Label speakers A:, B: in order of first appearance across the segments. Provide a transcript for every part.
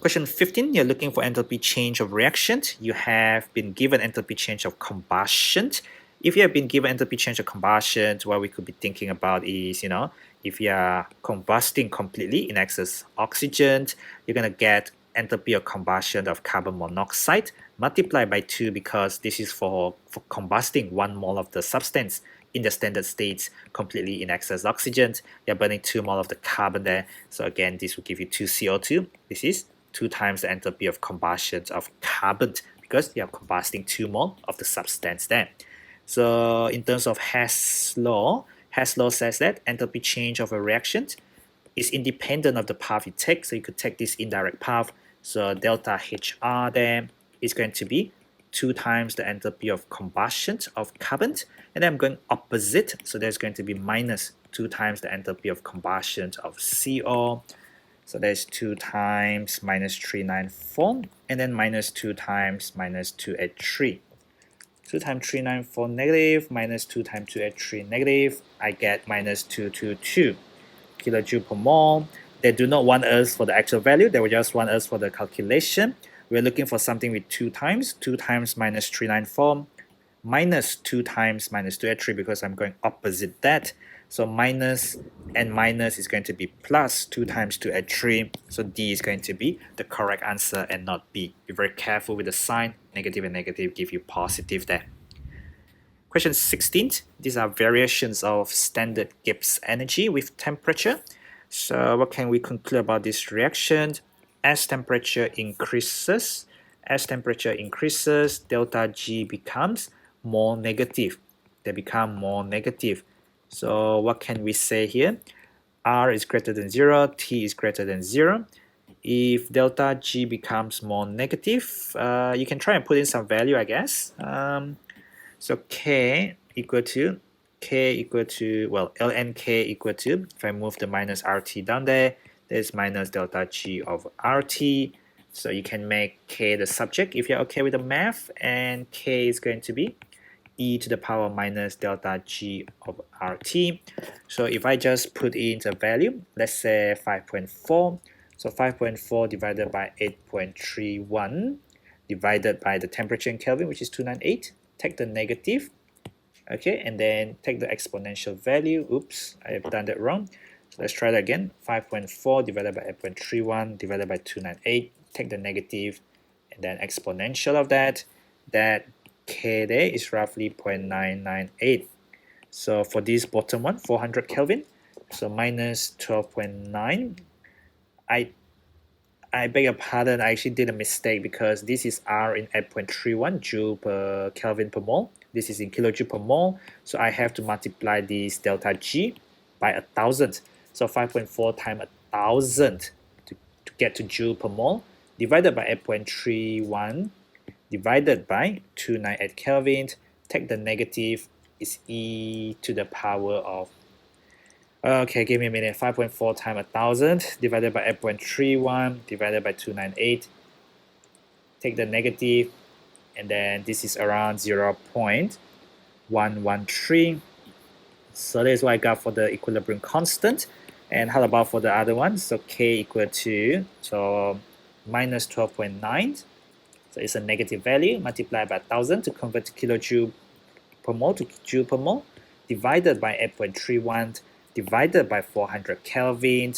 A: Question 15, you're looking for enthalpy change of reaction. You have been given enthalpy change of combustion. If you have been given enthalpy change of combustion, what we could be thinking about is, if you are combusting completely in excess oxygen, you're going to get enthalpy of combustion of carbon monoxide multiplied by 2 because this is for combusting 1 mole of the substance in the standard state completely in excess oxygen. You're burning 2 mole of the carbon there. So again, this will give you 2 CO2. This is 2 times the enthalpy of combustion of carbon because you are combusting 2 mole of the substance there. So in terms of Hess law says that enthalpy change of a reaction is independent of the path you take. So you could take this indirect path. So delta HR there is going to be 2 times the enthalpy of combustion of carbon. And then I'm going opposite. So there's going to be minus 2 times the enthalpy of combustion of CO. So there's 2 times minus 394. And then minus 2 times minus 283. 2 times 394 negative minus 2 times 283 negative. I get minus 222 kilojoule per mole. They do not want us for the actual value. They will just want us for the calculation. We're looking for something with 2 times. 2 times minus 394 minus 2 times minus 283 because I'm going opposite that. So minus and minus is going to be plus 2 times 283. So D is going to be the correct answer and not B. Be very careful with the sign. Negative and negative give you positive there. Question 16. These are variations of standard Gibbs energy with temperature. So what can we conclude about this reaction? As temperature increases, delta G becomes more negative. They become more negative. So what can we say here? R is greater than 0, T is greater than 0. If delta G becomes more negative, you can try and put in some value, I guess. So K equal to, ln K equal to, if I move the minus RT down there, there's minus delta G of RT. So you can make K the subject if you're okay with the math, and K is going to be e to the power minus delta G of RT. So if I just put in the value, let's say 5.4, so 5.4 divided by 8.31 divided by the temperature in Kelvin, which is 298, take the negative, okay, and then take the exponential value. Oops, I have done that wrong. So let's try that again. 5.4 divided by 8.31 divided by 298, take the negative, and then exponential of that. That K there is roughly 0.998. So for this bottom one, 400 Kelvin, so minus 12.9. I beg your pardon, I actually did a mistake because this is R in 8.31 joule per Kelvin per mole. This is in kilojoule per mole. So I have to multiply this delta G by 1,000. So 5.4 times 1,000 to get to joule per mole divided by 8.31 divided by 298 Kelvin. Take the negative is e to the power of, okay, give me a minute, 5.4 times 1,000 divided by 8.31 divided by 298. Take the negative, and then this is around 0.113. So that's what I got for the equilibrium constant. And how about for the other one? So K equal to, so minus 12.9. So it's a negative value multiplied by 1,000 to convert to kilojoule per mole to joule per mole, divided by 8.31 divided by 400 Kelvin.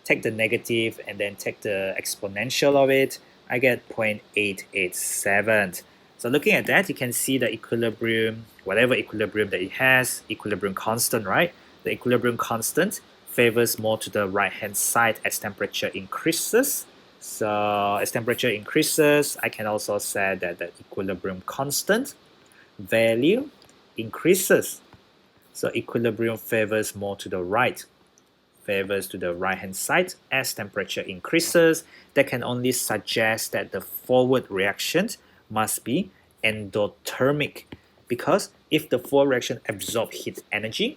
A: Take the negative and then take the exponential of it. I get 0.887. So looking at that, you can see the equilibrium, whatever equilibrium that it has, equilibrium constant, right? The equilibrium constant favors more to the right-hand side as temperature increases. So as temperature increases, I can also say that the equilibrium constant value increases. So equilibrium favors more to the right, favors to the right-hand side as temperature increases. That can only suggest that the forward reaction must be endothermic, because if the forward reaction absorbs heat energy,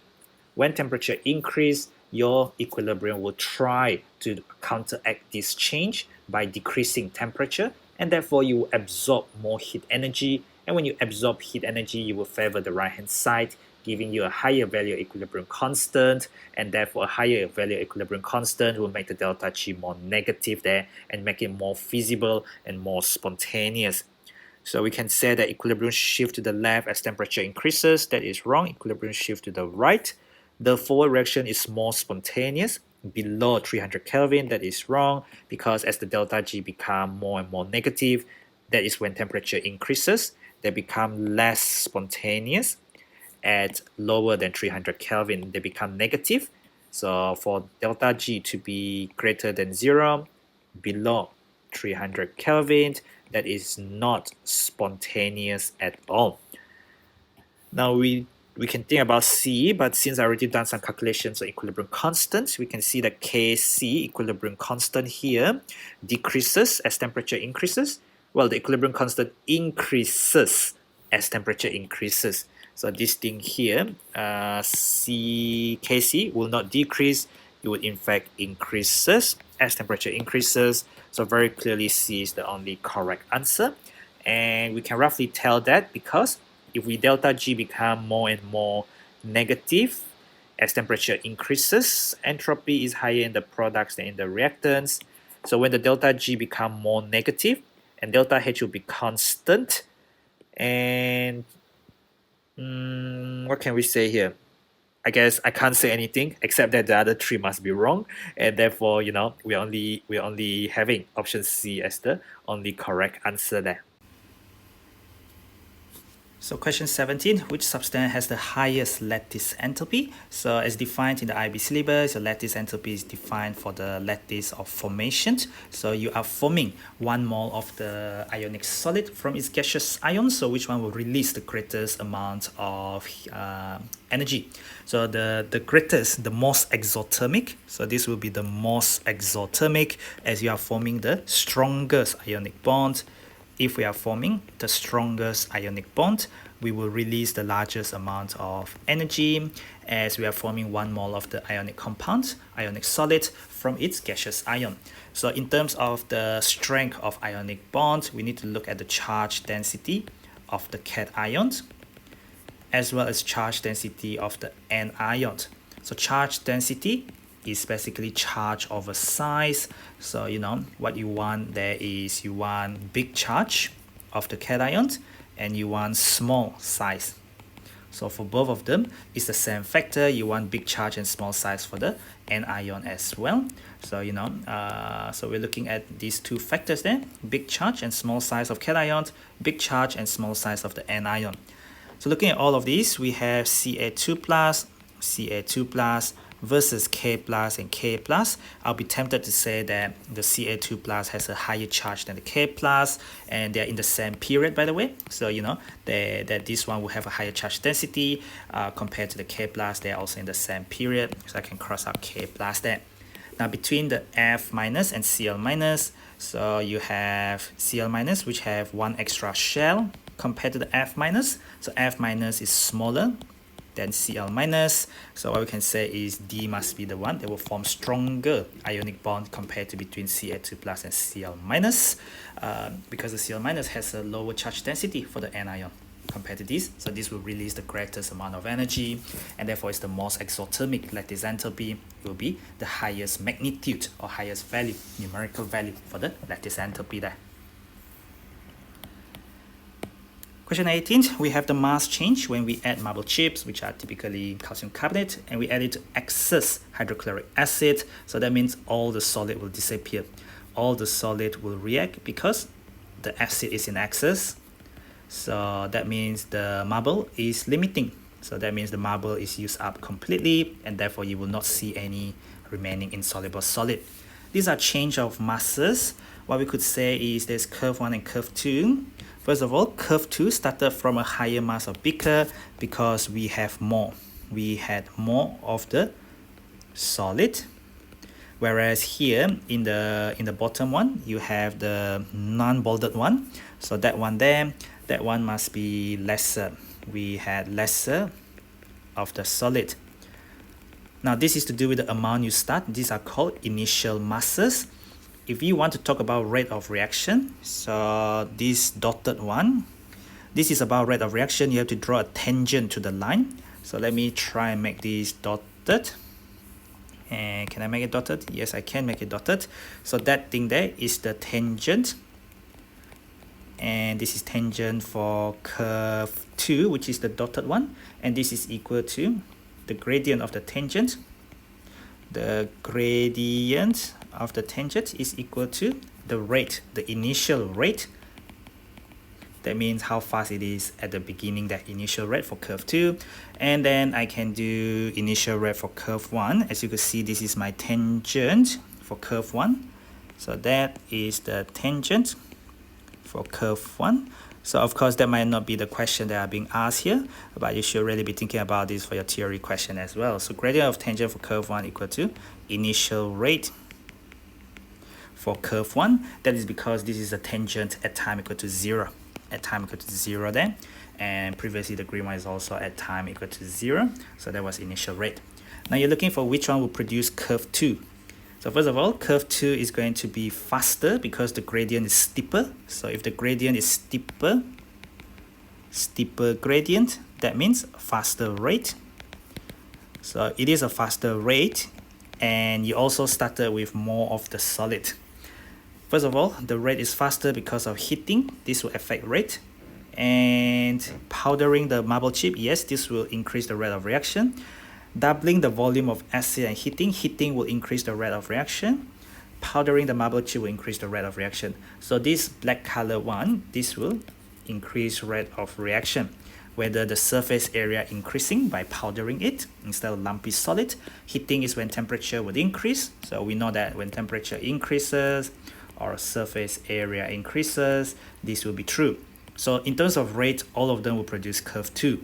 A: when temperature increase, your equilibrium will try to counteract this change by decreasing temperature, and therefore you will absorb more heat energy. And when you absorb heat energy, you will favor the right hand side, giving you a higher value equilibrium constant, and therefore a higher value equilibrium constant will make the delta G more negative there and make it more feasible and more spontaneous. So we can say that equilibrium shift to the left as temperature increases. That is wrong. Equilibrium shift to the right. The forward reaction is more spontaneous below 300 Kelvin. That is wrong, because as the delta G become more and more negative, that is when temperature increases. They become less spontaneous. At lower than 300 Kelvin, they become negative. So for delta G to be greater than 0, below 300 Kelvin, that is not spontaneous at all. Now we can think about C, but since I already done some calculations on equilibrium constant, we can see that Kc, equilibrium constant here, decreases as temperature increases. Well, the equilibrium constant increases as temperature increases. So this thing here, Kc will not decrease, it would in fact increases as temperature increases. So very clearly C is the only correct answer. And we can roughly tell that because if we delta G become more and more negative as temperature increases, entropy is higher in the products than in the reactants. So when the delta G become more negative, and delta H will be constant, and what can we say here? I guess I can't say anything except that the other three must be wrong, and therefore, we're only having option C as the only correct answer there. So question 17, which substance has the highest lattice enthalpy? So as defined in the IB syllabus, the lattice enthalpy is defined for the lattice of formation. So you are forming 1 mole of the ionic solid from its gaseous ion. So which one will release the greatest amount of energy? So the greatest, the most exothermic. So this will be the most exothermic as you are forming the strongest ionic bond. If we are forming the strongest ionic bond, we will release the largest amount of energy as we are forming 1 mole of the ionic compound, ionic solid, from its gaseous ion. So in terms of the strength of ionic bond, we need to look at the charge density of the cation as well as charge density of the anion. So charge density is basically charge over size. So what you want there is you want big charge of the cations and you want small size. So for both of them, it's the same factor. You want big charge and small size for the anion as well. So so we're looking at these two factors there: big charge and small size of cations, big charge and small size of the anion. So looking at all of these, we have Ca2 plus, Ca2 plus, versus K plus and K plus. I'll be tempted to say that the Ca2 plus has a higher charge than the K plus, and they're in the same period, by the way. So that this one will have a higher charge density compared to the K plus. They're also in the same period, so I can cross out K plus there. Now between the F minus and Cl minus, so you have Cl minus which have 1 extra shell compared to the F minus. So F minus is smaller than Cl minus. So what we can say is D must be the one that will form stronger ionic bond compared to between Ca2 plus and Cl minus, because the Cl minus has a lower charge density for the anion compared to this. So this will release the greatest amount of energy, and therefore it's the most exothermic lattice enthalpy. It will be the highest magnitude or highest value, numerical value for the lattice enthalpy there. Question 18, we have the mass change when we add marble chips, which are typically calcium carbonate, and we add it to excess hydrochloric acid. So that means all the solid will disappear. All the solid will react because the acid is in excess. So that means the marble is limiting. So that means the marble is used up completely, and therefore you will not see any remaining insoluble solid. These are change of masses. What we could say is there's curve 1 and curve 2. First of all, curve 2 started from a higher mass of beaker because we have more. We had more of the solid. Whereas here in the bottom one, you have the non-bolded one. So that one there, that one must be lesser. We had lesser of the solid. Now this is to do with the amount you start. These are called initial masses. If you want to talk about rate of reaction, so this dotted one, this is about rate of reaction. You have to draw a tangent to the line. So let me try and make this dotted. And can I make it dotted? Yes, I can make it dotted. So that thing there is the tangent. And this is tangent for curve 2, which is the dotted one. And this is equal to the gradient of the tangent. The gradient of the tangent is equal to the rate, the initial rate. That means how fast it is at the beginning, that initial rate for curve 2. And then I can do initial rate for curve 1. As you can see, this is my tangent for curve 1. So that is the tangent for curve 1. So of course that might not be the question that are being asked here, but you should really be thinking about this for your theory question as well. So gradient of tangent for curve 1 equal to initial rate for curve 1. That is because this is a tangent at time equal to 0. At time equal to 0 then. And previously the green one is also at time equal to 0. So that was initial rate. Now you're looking for which one will produce curve 2. So first of all, curve 2 is going to be faster because the gradient is steeper. So if the gradient is steeper gradient, that means faster rate. So it is a faster rate, and you also started with more of the solid. First of all, the rate is faster because of heating. This will affect rate. And powdering the marble chip, yes, this will increase the rate of reaction. Doubling the volume of acid and heating will increase the rate of reaction. Powdering the marble chip will increase the rate of reaction. So this black color one, this will increase rate of reaction. Whether the surface area increasing by powdering it instead of lumpy solid. Heating is when temperature would increase. So we know that when temperature increases or surface area increases, this will be true. So in terms of rate, all of them will produce curve 2.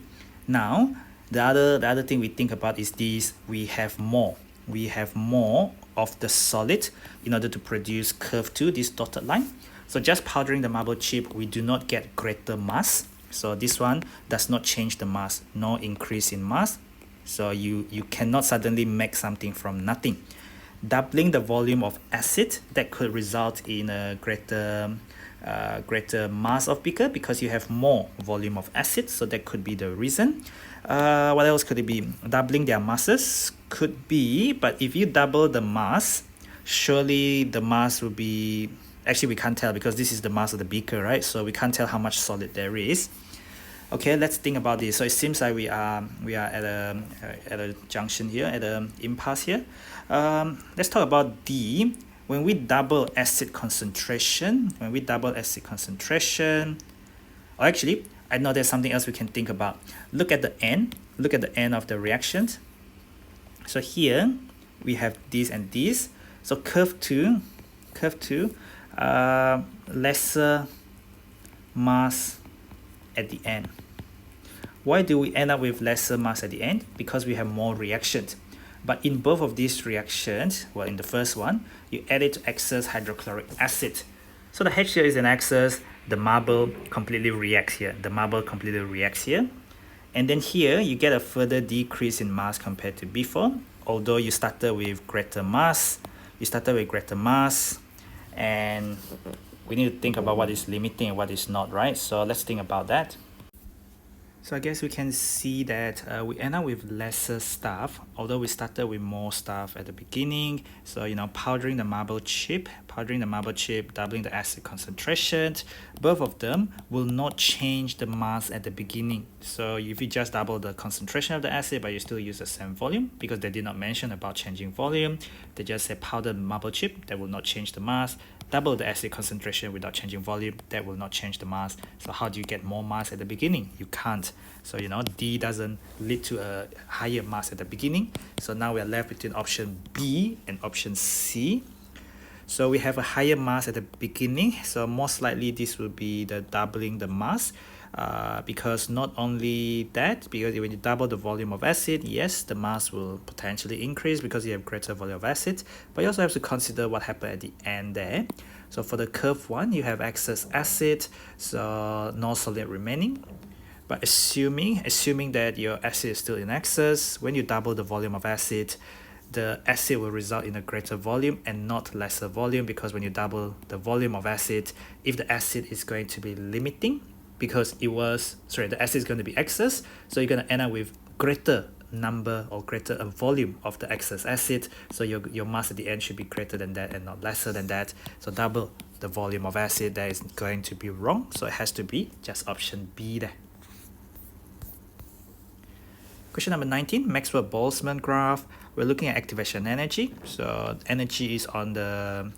A: Now, the other thing we think about is this: we have more of the solid in order to produce curve 2, this dotted line. So just powdering the marble chip, we do not get greater mass. So this one does not change the mass, no increase in mass. So you cannot suddenly make something from nothing. Doubling the volume of acid, that could result in a greater mass of beaker because you have more volume of acid. So that could be the reason. What else could it be? Doubling their masses could be, but if you double the mass, surely the mass will be, actually we can't tell because this is the mass of the beaker, right? So we can't tell how much solid there is. Okay, let's think about this. So it seems like we are at a junction here, at an impasse here. Let's talk about D. When we double acid concentration, or actually, I know there's something else we can think about. Look at the end of the reaction. So here we have this and this. So curve 2, lesser mass at the end. Why do we end up with lesser mass at the end? Because we have more reactions. But in both of these reactions, well, in the first one, you add it to excess hydrochloric acid. So the H here is an excess, the marble completely reacts here. And then here, you get a further decrease in mass compared to before. Although you started with greater mass, and we need to think about what is limiting and what is not, right? So let's think about that. So I guess we can see that we end up with lesser stuff, although we started with more stuff at the beginning. So, powdering the marble chip, doubling the acid concentration, both of them will not change the mass at the beginning. So if you just double the concentration of the acid, but you still use the same volume, because they did not mention about changing volume, they just said powder the marble chip, that will not change the mass. Double the acid concentration without changing volume, that will not change the mass. So how do you get more mass at the beginning? You can't. So D doesn't lead to a higher mass at the beginning. So now we are left between option B and option C. So we have a higher mass at the beginning. So most likely this will be the doubling the mass. Because not only that, because when you double the volume of acid, yes, the mass will potentially increase because you have greater volume of acid, but you also have to consider what happened at the end there. So for the curve 1, you have excess acid, so no solid remaining. But assuming that your acid is still in excess, when you double the volume of acid, the acid will result in a greater volume and not lesser volume, because when you double the volume of acid, if the acid is going to be limiting, because the acid is going to be excess, so you're going to end up with greater number or greater volume of the excess acid, so your mass at the end should be greater than that and not lesser than that. So double the volume of acid, that is going to be wrong, so it has to be just option B there. Question number 19, Maxwell-Boltzmann graph. We're looking at activation energy. So energy is on the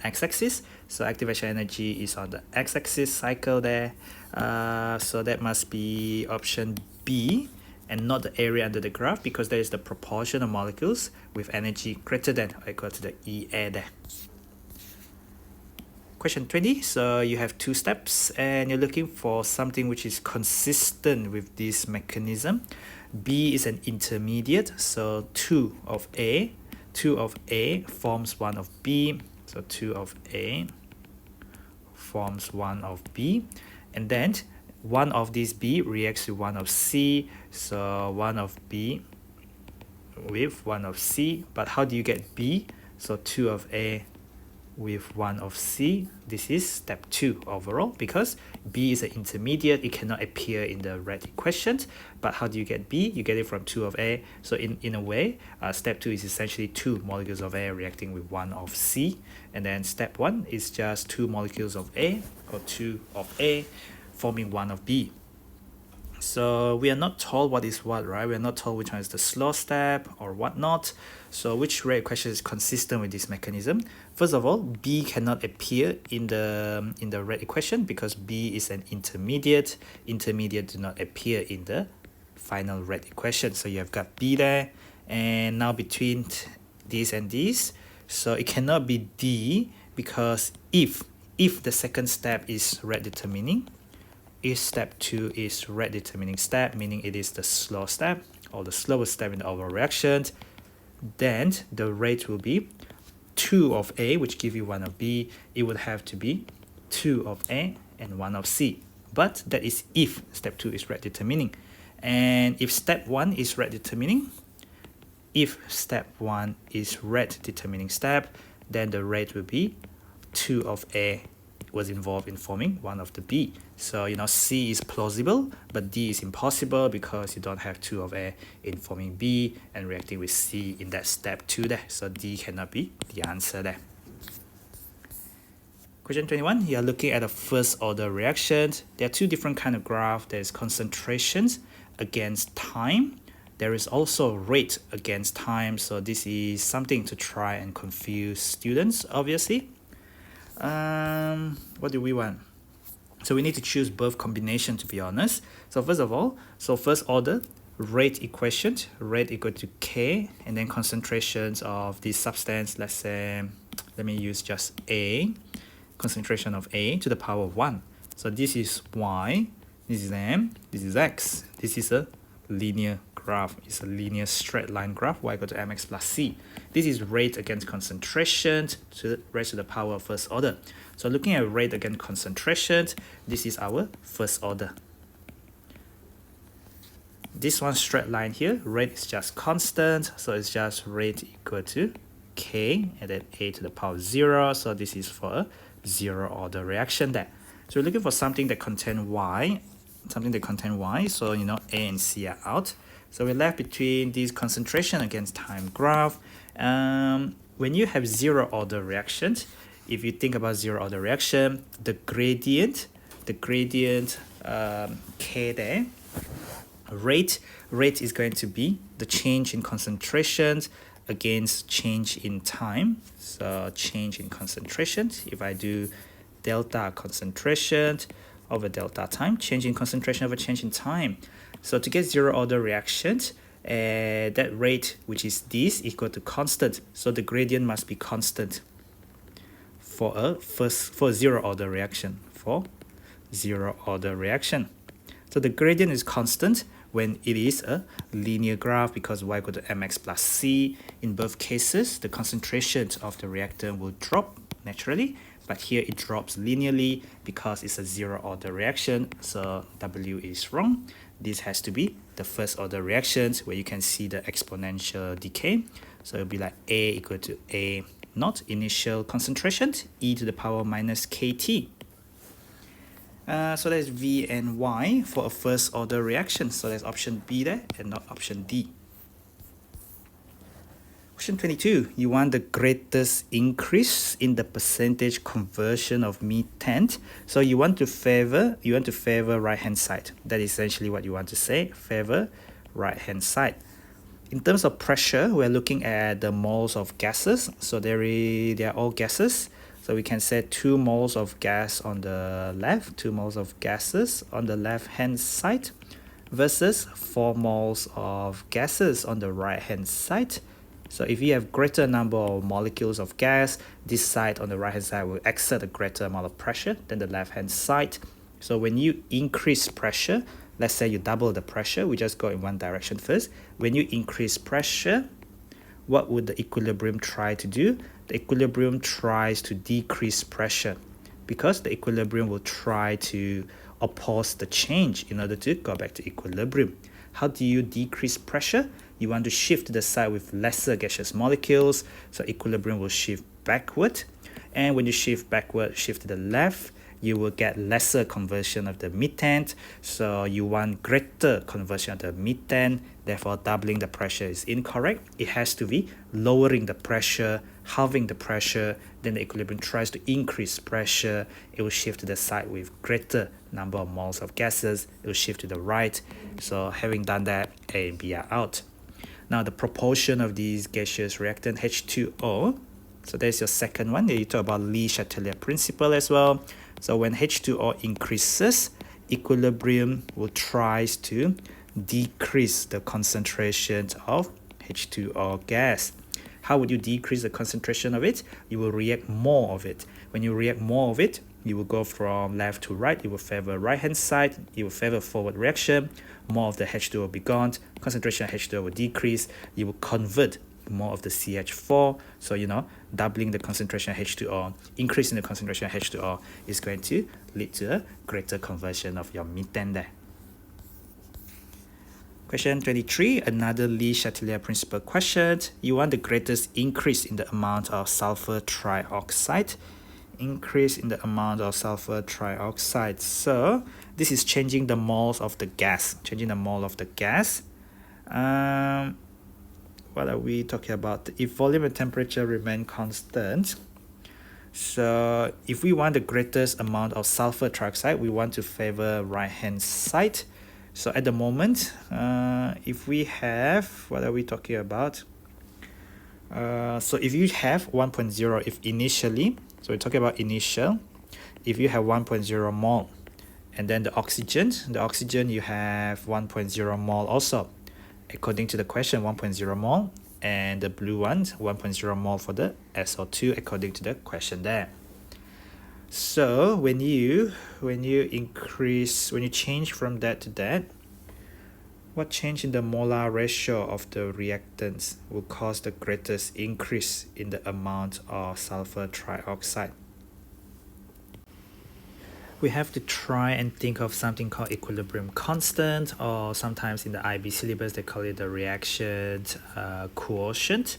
A: x-axis. So activation energy is on the x-axis cycle there. So that must be option B and not the area under the graph, because there is the proportion of molecules with energy greater than or equal to the EA there. Question 20, so you have two steps and you're looking for something which is consistent with this mechanism. B is an intermediate, so 2 of A forms 1 of B, so 2 of A forms 1 of B, and then 1 of this B reacts to 1 of C, so 1 of B with 1 of C. But how do you get B? So 2 of A with 1 of C. This is step 2 overall, because B is an intermediate, it cannot appear in the red equations. But how do you get B? You get it from 2 of A. So in a way, step 2 is essentially 2 molecules of A reacting with 1 of C, and then step 1 is just 2 molecules of A or 2 of A forming 1 of B. So we are not told what is what, right? We are not told which one is the slow step or whatnot. So which red equation is consistent with this mechanism? First of all, B cannot appear in the red equation because B is an intermediate. Intermediate do not appear in the final red equation. So you have got B there, and now between this and this, so it cannot be D, because if the second step is red determining, if step 2 is red determining step, meaning it is the slow step or the slowest step in the overall reaction, then the rate will be 2 of A, which give you 1 of B. It would have to be 2 of A and 1 of C. But that is if step 2 is red determining. And if step 1 is red determining, if step 1 is red determining step, then the rate will be 2 of A was involved in forming 1 of the B. So C is plausible, but D is impossible because you don't have 2 of A in forming B and reacting with C in that step 2 there. So D cannot be the answer there. Question 21, you are looking at a first order reaction. There are two different kind of graph. There is concentrations against time. There is also rate against time. So this is something to try and confuse students, obviously. What do we want? So we need to choose both combination, to be honest. So first of all, first order rate equation, rate equal to K, and then concentrations of this substance, let's say, let me use just A, concentration of A to the power of 1. So this is Y, this is M, this is X. This is a linear graph. It's a linear straight line graph, Y equal to mx plus c. This is rate against concentration to raise to the power of first order. So looking at rate against concentration, this is our first order. This one straight line here, rate is just constant, so it's just rate equal to K and then A to the power of 0. So this is for a 0 order reaction there. So we're looking for something that contain Y, so A and C are out. So we're left between this concentration against time graph. When you have 0 order reactions, if you think about 0 order reaction, the gradient K there, rate is going to be the change in concentrations against change in time. So change in concentration, if I do delta concentration over delta time, change in concentration over change in time. So to get 0 order reactions, that rate, which is this, equal to constant. So the gradient must be constant for a 0 order reaction. So the gradient is constant when it is a linear graph, because Y equal to mx plus c. In both cases, the concentration of the reactant will drop naturally, but here it drops linearly because it's a 0 order reaction. So W is wrong. This has to be the first order reactions where you can see the exponential decay. So it'll be like A equal to A naught initial concentration, e to the power minus KT. So that's V and Y for a first order reaction. So that's option B there and not option D. Question 22, you want the greatest increase in the percentage conversion of methane. So you want to favor right hand side. That is essentially what you want to say, favor right hand side. In terms of pressure, we're looking at the moles of gases. So they are all gases. So we can say 2 moles of gas on the left, 2 moles of gases on the left hand side versus 4 moles of gases on the right hand side. So if you have greater number of molecules of gas, this side on the right hand side will exert a greater amount of pressure than the left hand side. So when you increase pressure, let's say you double the pressure, we just go in one direction first. When you increase pressure, what would the equilibrium try to do? The equilibrium tries to decrease pressure because the equilibrium will try to oppose the change in order to go back to equilibrium. How do you decrease pressure? You want to shift to the side with lesser gaseous molecules, so equilibrium will shift backward. And when you shift backward, shift to the left, you will get lesser conversion of the methane. So you want greater conversion of the methane, therefore doubling the pressure is incorrect. It has to be lowering the pressure, halving the pressure, then the equilibrium tries to increase pressure. It will shift to the side with greater number of moles of gases. It will shift to the right. So having done that, A and B are out. Now the proportion of these gaseous reactant H2O, so there's your second one. You talk about Le Chatelier principle as well. So when H2O increases, equilibrium will try to decrease the concentration of H2O gas. How would you decrease the concentration of it? You will react more of it. When you react more of it, you will go from left to right. You will favor right hand side. You will favor forward reaction. More of the H2O will be gone. Concentration of H2O will decrease. You will convert more of the CH4. So, doubling the concentration of H2O, increasing the concentration of H2O is going to lead to a greater conversion of your methane there. Question 23, another Le Chatelier principle question. You want the greatest increase in the amount of sulfur trioxide. Increase in the amount of sulfur trioxide. So this is changing the moles of the gas. Changing the mole of the gas. What are we talking about? If volume and temperature remain constant. So if we want the greatest amount of sulfur trioxide, we want to favor right hand side. So at the moment, if we have, what are we talking about? So if you have 1.0, if initially, so we're talking about initial, if you have 1.0 mole, and then the oxygen you have 1.0 mole also. According to the question, 1.0 mole, and the blue one, 1.0 mole for the SO2 according to the question there. So when you change from that to that, what change in the molar ratio of the reactants will cause the greatest increase in the amount of sulfur trioxide? We have to try and think of something called equilibrium constant, or sometimes in the IB syllabus they call it the reaction quotient,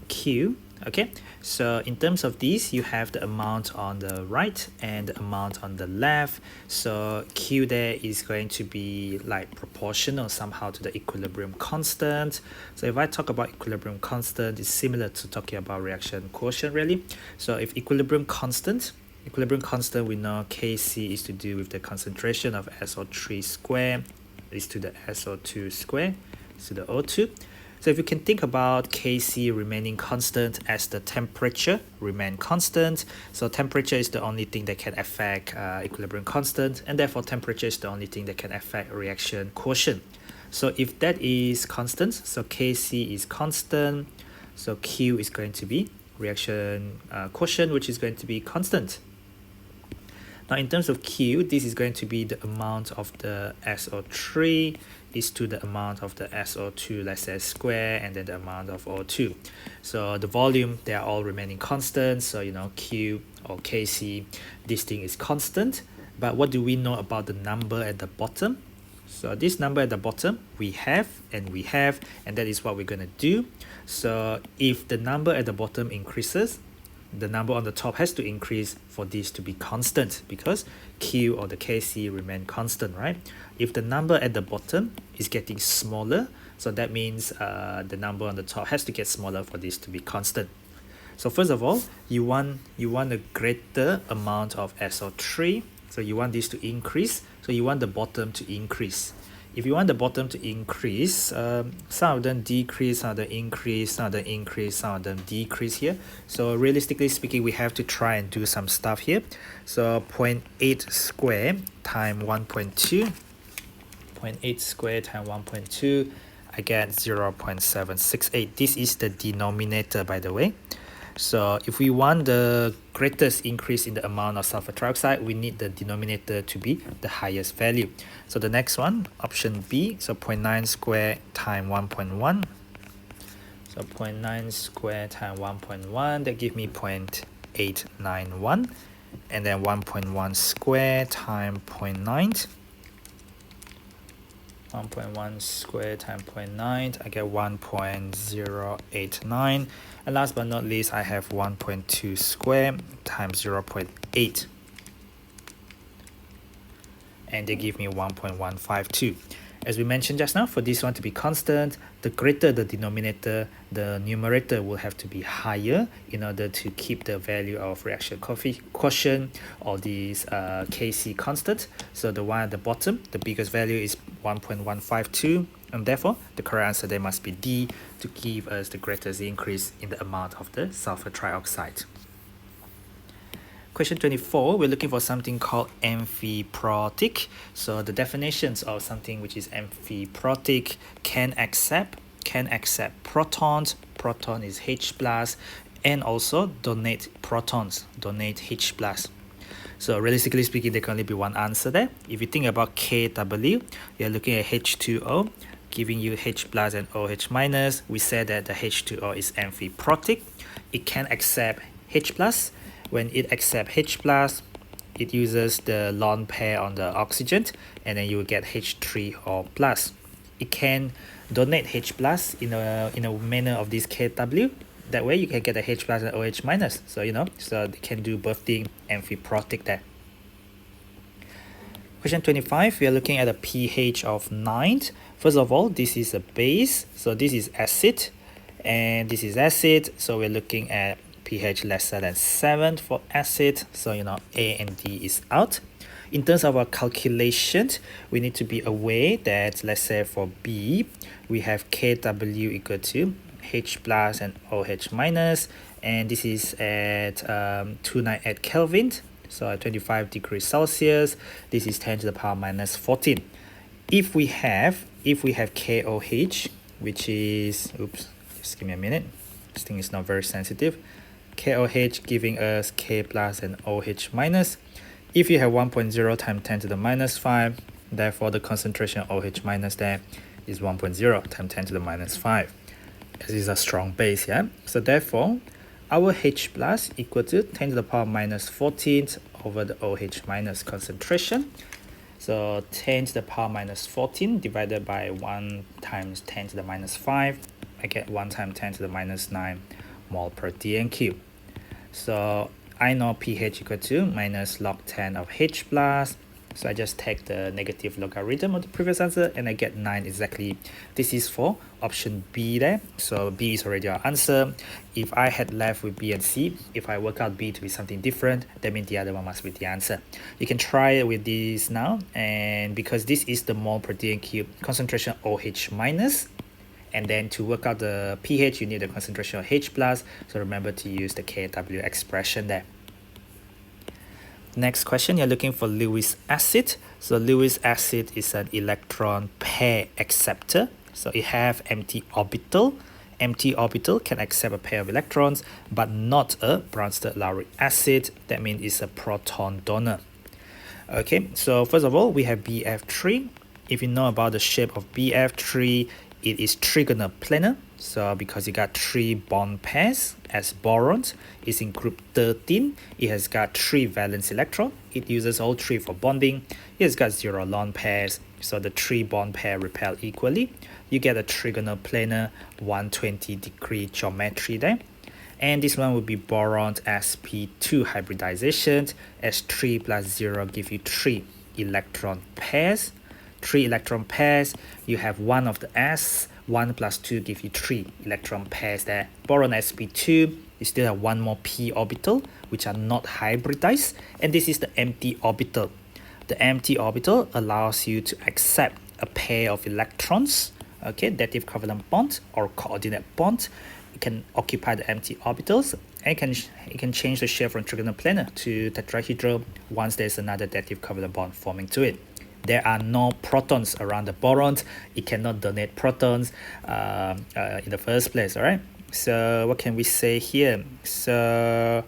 A: Q. Okay, so in terms of these, you have the amount on the right and the amount on the left. So Q there is going to be like proportional somehow to the equilibrium constant. So if I talk about equilibrium constant, it's similar to talking about reaction quotient really. So if equilibrium constant, we know Kc is to do with the concentration of SO3 square is to the SO2 square to the O2. So if you can think about Kc remaining constant as the temperature remain constant, so temperature is the only thing that can affect equilibrium constant, and therefore temperature is the only thing that can affect reaction quotient. So if that is constant, so Kc is constant, so Q is going to be reaction quotient, which is going to be constant. Now in terms of Q, this is going to be the amount of the SO3 is to the amount of the SO2, let's say square, and then the amount of O2. So the volume, they are all remaining constant. So, Q or Kc, this thing is constant. But what do we know about the number at the bottom? So this number at the bottom, we have, and that is what we're going to do. So if the number at the bottom increases, the number on the top has to increase for this to be constant, because Q or the Kc remain constant, right? If the number at the bottom is getting smaller, so that means the number on the top has to get smaller for this to be constant. So first of all, you want a greater amount of SO3, so you want this to increase, so you want the bottom to increase. If you want the bottom to increase, some of them decrease, some of them increase, some of them increase, some of them decrease here. So realistically speaking, we have to try and do some stuff here. So 0.8 square times 1.2, 0.8 square times 1.2, I get 0.768. This is the denominator, by the way. So if we want the greatest increase in the amount of sulfur trioxide, we need the denominator to be the highest value. So the next one, option B, so 0.9 square times 1.1. So 0.9 square times 1.1, that give me 0.891. And then 1.1 square times 0.9. 1.1 square times 0.9, I get 1.089. And last but not least, I have 1.2 square times 0.8. And they give me 1.152. As we mentioned just now, for this one to be constant, the greater the denominator, the numerator will have to be higher in order to keep the value of reaction quotient or this Kc constant. So the one at the bottom, the biggest value is 1.152, and therefore the correct answer there must be D, to give us the greatest increase in the amount of the sulfur trioxide. Question 24, we're looking for something called amphiprotic. So the definitions of something which is amphiprotic: can accept protons, proton is H plus, and also donate protons, donate H plus. So realistically speaking, there can only be one answer there. If you think about KW, you're looking at H2O, giving you H plus and OH minus. We said that the H2O is amphiprotic. It can accept H plus. When it accepts H plus, it uses the lone pair on the oxygen, and then you will get H3O plus. It can donate H plus in a manner of this KW. That way you can get a H plus and OH minus. So so they can do both things, amphiprotic there. Question 25, we are looking at a pH of 9. First of all, this is a base, so this is acid, and this is acid, so we're looking at pH lesser than 7 for acid, so A and D is out. In terms of our calculation, we need to be aware that, let's say for B, we have KW equal to H plus and OH minus, and this is at 298 Kelvin, so at 25 degrees Celsius. This is 10 to the power minus 14. If we have KOH, which is, oops, just give me a minute, this thing is not very sensitive. KOH giving us K plus and OH minus. If you have 1.0 times 10 to the minus 5, therefore the concentration of OH minus there is 1.0 times 10 to the minus 5. This is a strong base, yeah? So therefore, our H plus equal to 10 to the power minus 14 over the OH minus concentration. So 10 to the power minus 14 divided by 1 times 10 to the minus 5, I get 1 times 10 to the minus 9 mole per dnq. So I know pH equal to minus log 10 of H plus. So I just take the negative logarithm of the previous answer and I get 9 exactly. This is for option B there. So B is already our answer. If I had left with B and C, if I work out B to be something different, that means the other one must be the answer. You can try it with this now, and because this is the mole per dnq concentration OH minus, and then to work out the pH, you need the concentration of H plus. So remember to use the KW expression there. Next question, you're looking for Lewis acid. So Lewis acid is an electron pair acceptor. So it have empty orbital. Empty orbital can accept a pair of electrons, but not a Bronsted-Lowry acid. That means it's a proton donor. Okay, so first of all, we have BF3. If you know about the shape of BF3, it is trigonal planar. So because you got 3 bond pairs as borons, it's in group 13. It has got 3 valence electrons. It uses all 3 for bonding. It has got 0 lone pairs. So the 3 bond pair repel equally. You get a trigonal planar 120 degree geometry there. And this one would be boron sp2 hybridization. S3 plus 0 give you 3 electron pairs. 3 electron pairs. You have one of the s. 1 plus 2 give you 3 electron pairs there. Boron sp2, you still have one more p orbital, which are not hybridized. And this is the empty orbital. The empty orbital allows you to accept a pair of electrons, okay, dative covalent bond or coordinate bond. You can occupy the empty orbitals, and you can change the shape from trigonoplanar to tetrahedral once there's another dative covalent bond forming to it. There are no protons around the boron. It cannot donate protons in the first place, all right? So what can we say here? So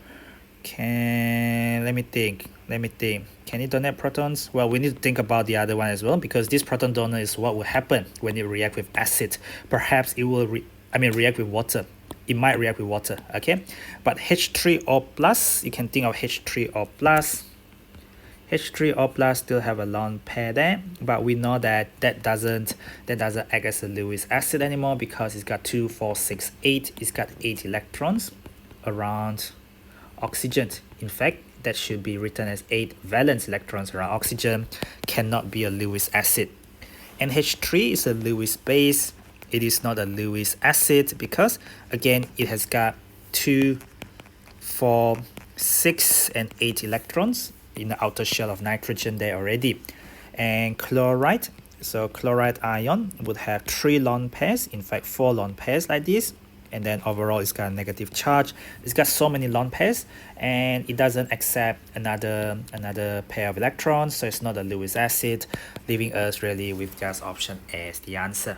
A: let me think. Can it donate protons? Well, we need to think about the other one as well, because this proton donor is what will happen when it react with acid. Perhaps it will react with water. It might react with water, okay? But H3O plus, you can think of H3O plus. H3O plus still have a lone pair there, but we know that that doesn't act as a Lewis acid anymore, because it's got 2, 4, 6, 8. It's got 8 electrons around oxygen. In fact, that should be written as 8 valence electrons around oxygen. Cannot be a Lewis acid. NH3 is a Lewis base. It is not a Lewis acid because, again, it has got 2, 4, 6, and 8 electrons in the outer shell of nitrogen there already. And chloride, so chloride ion would have 3 lone pairs, in fact 4 lone pairs like this. And then overall it's got a negative charge. It's got so many lone pairs, and it doesn't accept another pair of electrons, so it's not a Lewis acid, leaving us really with just option A as the answer.